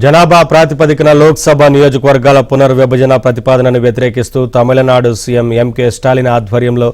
జనాభా ప్రాతిపదికన లోక్సభ నియోజకవర్గాల పునర్విభజన ప్రతిపాదనను వ్యతిరేకిస్తూ తమిళనాడు సీఎం ఎంకే స్టాలిన్ ఆధ్వర్యంలో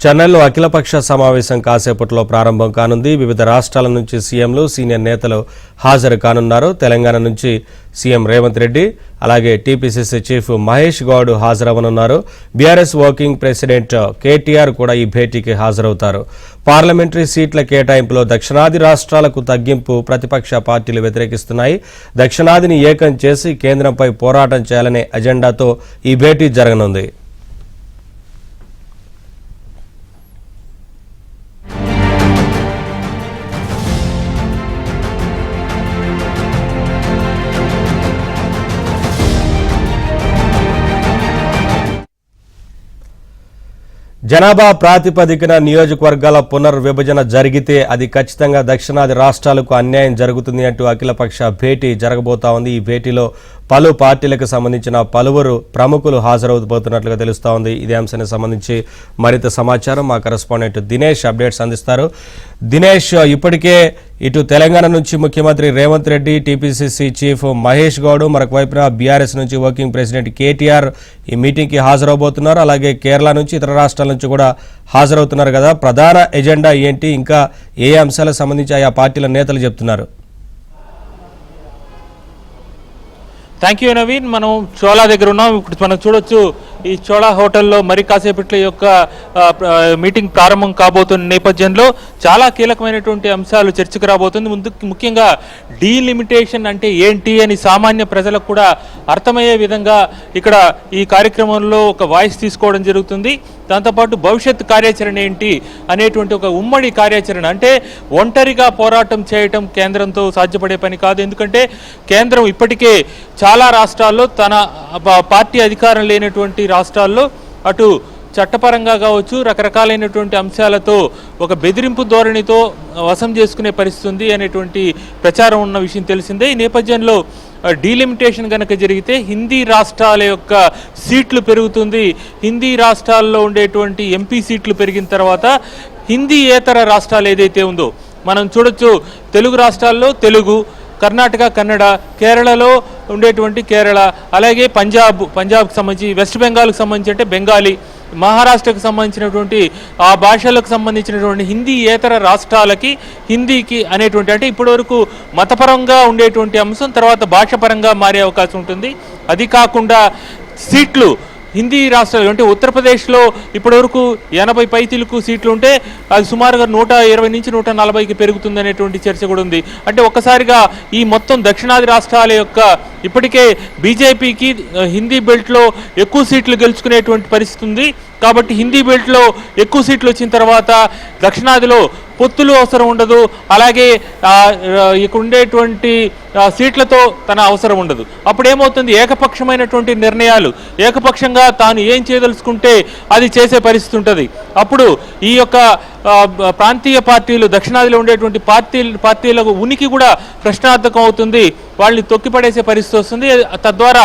చెన్నైలో అఖిలపక్ష సమావేశం కాసేపట్లో ప్రారంభం కానుంది. వివిధ రాష్ట్రాల నుంచి సీఎంలు, సీనియర్ నేతలు హాజరు కానున్నారు. తెలంగాణ నుంచి సీఎం రేవంత్ రెడ్డి, అలాగే టీపీసీసీ చీఫ్ మహేష్ గౌడ్ హాజరవనున్నారు. బీఆర్ఎస్ వర్కింగ్ ప్రెసిడెంట్ కేటీఆర్ కూడా ఈ భేటీకి హాజరవుతారు. పార్లమెంటరీ సీట్ల కేటాయింపులో దక్షిణాది రాష్ట్రాలకు తగ్గింపు ప్రతిపక్ష పార్టీలు వ్యతిరేకిస్తున్నాయి. దక్షిణాదిని ఏకం చేసి కేంద్రంపై పోరాటం చేయాలనే అజెండాతో ఈ భేటీ జరగనుంది. జనాభా ప్రాతిపదికన నియోజకవర్గాల పునర్విభజన జరిగితే అది ఖచ్చితంగా దక్షిణాది రాష్ట్రాలకు అన్యాయం జరుగుతుంది అంటూ అఖిలపక్ష భేటీ జరగబోతా ఉంది. ఈ భేటీలో పలు పార్టీలకు సంబంధించిన పలువురు ప్రముఖులు హాజరవుతున్నట్లుగా తెలుస్తూ ఉంది. ఇదే అంశానికి సంబంధించి మరింత సమాచారం మా కరెస్పాండెంట్ దినేష్ అప్డేట్స్ అందిస్తారు. దినేష్, ఇప్పటికే ఇటు తెలంగాణ నుంచి ముఖ్యమంత్రి రేవంత్ రెడ్డి, టీపీసీసీ చీఫ్ మహేష్ గౌడ్, మరొక వైపున బీఆర్ఎస్ నుంచి వర్కింగ్ ప్రెసిడెంట్ కేటీఆర్ ఈ మీటింగ్కి హాజరవబోతున్నారు. అలాగే కేరళ నుంచి, ఇతర రాష్ట్రాల నుంచి కూడా హాజరవుతున్నారు కదా. ప్రధాన ఎజెండా ఏంటి, ఇంకా ఏ అంశాలకు సంబంధించి ఆయా పార్టీల నేతలు చెప్తున్నారు? Thank you Naveen. మనం చోళా దగ్గర ఉన్నాం. ఇప్పుడు మనం చూడొచ్చు ఈ చోళా హోటల్లో మరి కాసేపట్లో యొక్క మీటింగ్ ప్రారంభం కాబోతున్న నేపథ్యంలో చాలా కీలకమైనటువంటి అంశాలు చర్చకు రాబోతుంది. ముఖ్యంగా డీలిమిటేషన్ అంటే ఏంటి అని సామాన్య ప్రజలకు కూడా అర్థమయ్యే విధంగా ఇక్కడ ఈ కార్యక్రమంలో ఒక వాయిస్ తీసుకోవడం జరుగుతుంది. దాంతోపాటు భవిష్యత్ కార్యాచరణ ఏంటి అనేటువంటి ఒక ఉమ్మడి కార్యాచరణ, అంటే ఒంటరిగా పోరాటం చేయటం కేంద్రంతో సాధ్యపడే పని కాదు. ఎందుకంటే కేంద్రం ఇప్పటికే చాలా రాష్ట్రాల్లో, తన పార్టీ అధికారం లేనటువంటి రాష్ట్రాల్లో అటు చట్టపరంగా కావచ్చు, రకరకాలైనటువంటి అంశాలతో ఒక బెదిరింపు ధోరణితో వశం చేసుకునే పరిస్థితి అనేటువంటి ప్రచారం ఉన్న విషయం తెలిసిందే. ఈ నేపథ్యంలో డీలిమిటేషన్ కనుక జరిగితే హిందీ రాష్ట్రాల యొక్క సీట్లు పెరుగుతుంది. హిందీ రాష్ట్రాల్లో ఉండేటువంటి ఎంపీ సీట్లు పెరిగిన తర్వాత హిందీయేతర రాష్ట్రాలు ఏదైతే ఉందో మనం చూడొచ్చు, తెలుగు రాష్ట్రాల్లో తెలుగు, కర్ణాటక కన్నడ, కేరళలో ఉండేటువంటి కేరళ, అలాగే పంజాబ్కి సంబంధించి, వెస్ట్ బెంగాల్కి సంబంధించి అంటే బెంగాలీ, మహారాష్ట్రకు సంబంధించినటువంటి ఆ భాషలకు సంబంధించినటువంటి హిందీయేతర రాష్ట్రాలకి హిందీకి అనేటువంటి, అంటే ఇప్పటివరకు మతపరంగా ఉండేటువంటి అంశం తర్వాత భాషపరంగా మారే అవకాశం ఉంటుంది. అది కాకుండా సీట్లు హిందీ రాష్ట్రాలు అంటే ఉత్తరప్రదేశ్లో ఇప్పటివరకు 80 పైచిలకు సీట్లు ఉంటే అది సుమారుగా 120 నుంచి 140కి పెరుగుతుంది అనేటువంటి చర్చ కూడా ఉంది. అంటే ఒక్కసారిగా ఈ మొత్తం దక్షిణాది రాష్ట్రాల యొక్క ఇప్పటికే బీజేపీకి హిందీ బెల్ట్లో ఎక్కువ సీట్లు గెలుచుకునేటువంటి పరిస్థితి ఉంది. కాబట్టి హిందీ బెల్ట్లో ఎక్కువ సీట్లు వచ్చిన తర్వాత దక్షిణాదిలో పొత్తులు అవసరం ఉండదు, అలాగే ఇక్కడ ఉండేటువంటి సీట్లతో తన అవసరం ఉండదు. అప్పుడు ఏమవుతుంది, ఏకపక్షమైనటువంటి నిర్ణయాలు, ఏకపక్షంగా తాను ఏం చేయదలుచుకుంటే అది చేసే పరిస్థితి ఉంటుంది. అప్పుడు ఈ యొక్క ప్రాంతీయ పార్టీలు, దక్షిణాదిలో ఉండేటువంటి పార్టీలకు ఉనికి కూడా ప్రశ్నార్థకం అవుతుంది. వాళ్ళని తొక్కిపడేసే పరిస్థితి వస్తుంది. తద్వారా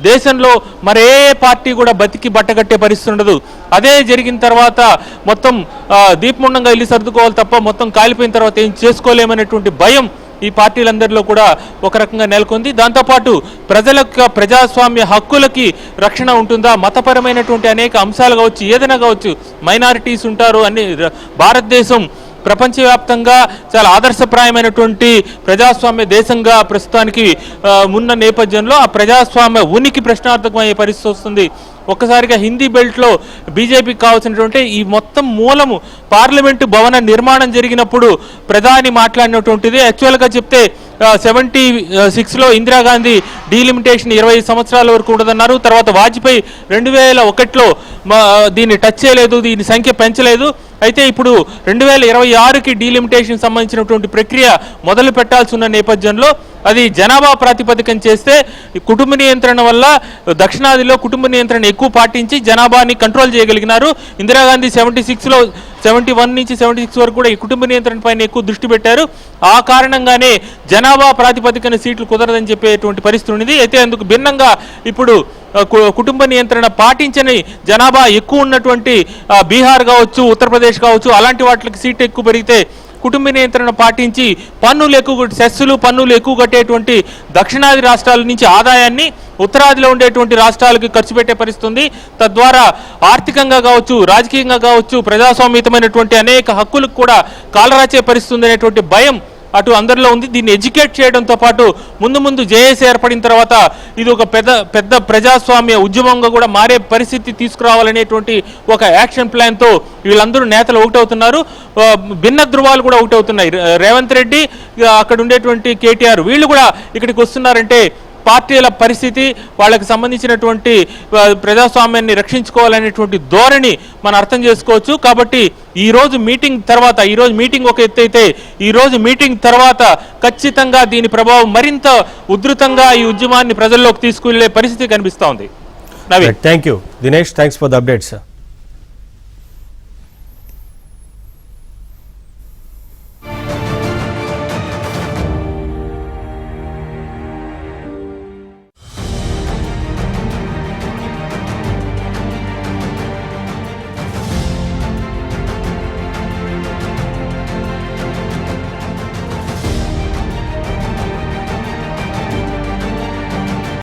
దేశంలో మరే పార్టీ కూడా బతికి బట్టగట్టే పరిస్థితి ఉండదు. అదే జరిగిన తర్వాత మొత్తం దీపముండంగా ఇల్లు సర్దుకోవాలి తప్ప మొత్తం కాలిపోయిన తర్వాత ఏం చేసుకోలేమనేటువంటి భయం ఈ పార్టీలందరిలో కూడా ఒక రకంగా నెలకొంది. దాంతోపాటు ప్రజాస్వామ్య హక్కులకి రక్షణ ఉంటుందా, మతపరమైనటువంటి అనేక అంశాలు కావచ్చు, ఏదైనా కావచ్చు, మైనారిటీస్ ఉంటారు అని భారతదేశం ప్రపంచవ్యాప్తంగా చాలా ఆదర్శప్రాయమైనటువంటి ప్రజాస్వామ్య దేశంగా ప్రస్తుతానికి ఉన్న నేపథ్యంలో ఆ ప్రజాస్వామ్య ఉనికి ప్రశ్నార్థకమయ్యే పరిస్థితి వస్తుంది. ఒక్కసారిగా హిందీ బెల్ట్లో బీజేపీకి కావాల్సినటువంటి ఈ మొత్తం మూలము పార్లమెంటు భవన నిర్మాణం జరిగినప్పుడు ప్రధాని మాట్లాడినటువంటిది. యాక్చువల్గా చెప్తే 76లో ఇందిరాగాంధీ డీలిమిటేషన్ 20 సంవత్సరాల వరకు ఉండదన్నారు. తర్వాత వాజ్పేయి 2001లో దీన్ని టచ్ చేయలేదు, దీని సంఖ్య పెంచలేదు. అయితే ఇప్పుడు 2026కి డీలిమిటేషన్ సంబంధించినటువంటి ప్రక్రియ మొదలు పెట్టాల్సి ఉన్న నేపథ్యంలో అది జనాభా ప్రాతిపదికన చేస్తే కుటుంబ నియంత్రణ వల్ల దక్షిణాదిలో కుటుంబ నియంత్రణ ఎక్కువ పాటించి జనాభాని కంట్రోల్ చేయగలిగినారు. ఇందిరాగాంధీ 76లో 71 నుంచి 76 వరకు కూడా ఈ కుటుంబ నియంత్రణ పైన ఎక్కువ దృష్టి పెట్టారు. ఆ కారణంగానే జనాభా ప్రాతిపదికన సీట్లు కుదరదని చెప్పేటువంటి పరిస్థితి ఉంది. అయితే అందుకు భిన్నంగా ఇప్పుడు కుటుంబ నియంత్రణ పాటించని జనాభా ఎక్కువ ఉన్నటువంటి బీహార్ కావచ్చు, ఉత్తరప్రదేశ్ కావచ్చు, అలాంటి వాటికి సీట్లు ఎక్కువ పెరిగితే కుటుంబ నియంత్రణ పాటించి సెస్సులు పన్నులు ఎక్కువ కట్టేటువంటి దక్షిణాది రాష్ట్రాల నుంచి ఆదాయాన్ని ఉత్తరాదిలో ఉండేటువంటి రాష్ట్రాలకి ఖర్చు పెట్టే పరిస్థితి ఉంది. తద్వారా ఆర్థికంగా కావచ్చు, రాజకీయంగా కావచ్చు, ప్రజాస్వామ్యతమైనటువంటి అనేక హక్కులకు కూడా కాలరాచే పరిస్థితి ఉంది అనేటువంటి భయం అటు అందరిలో ఉంది. దీన్ని ఎడ్యుకేట్ చేయడంతో పాటు ముందు జేఏసీ ఏర్పడిన తర్వాత ఇది ఒక పెద్ద ప్రజాస్వామ్య ఉద్యమంగా కూడా మారే పరిస్థితి తీసుకురావాలనేటువంటి ఒక యాక్షన్ ప్లాన్తో వీళ్ళందరూ నేతలు ఒకటవుతున్నారు. భిన్న ధృవాలు కూడా ఒకటవుతున్నాయి. రేవంత్ రెడ్డి, అక్కడ ఉండేటువంటి కేటీఆర్ వీళ్ళు కూడా ఇక్కడికి వస్తున్నారంటే పార్టీల పరిస్థితి, వాళ్ళకి సంబంధించినటువంటి ప్రజాస్వామ్యాన్ని రక్షించుకోవాలనేటువంటి ధోరణి మనం అర్థం చేసుకోవచ్చు. కాబట్టి ఈరోజు మీటింగ్ ఒక ఎత్తు అయితే ఈరోజు మీటింగ్ తర్వాత ఖచ్చితంగా దీని ప్రభావం మరింత ఉధృతంగా ఈ ఉద్యమాన్ని ప్రజల్లోకి తీసుకువెళ్లే పరిస్థితి కనిపిస్తోంది. Thank you Dinesh, thanks for the updates.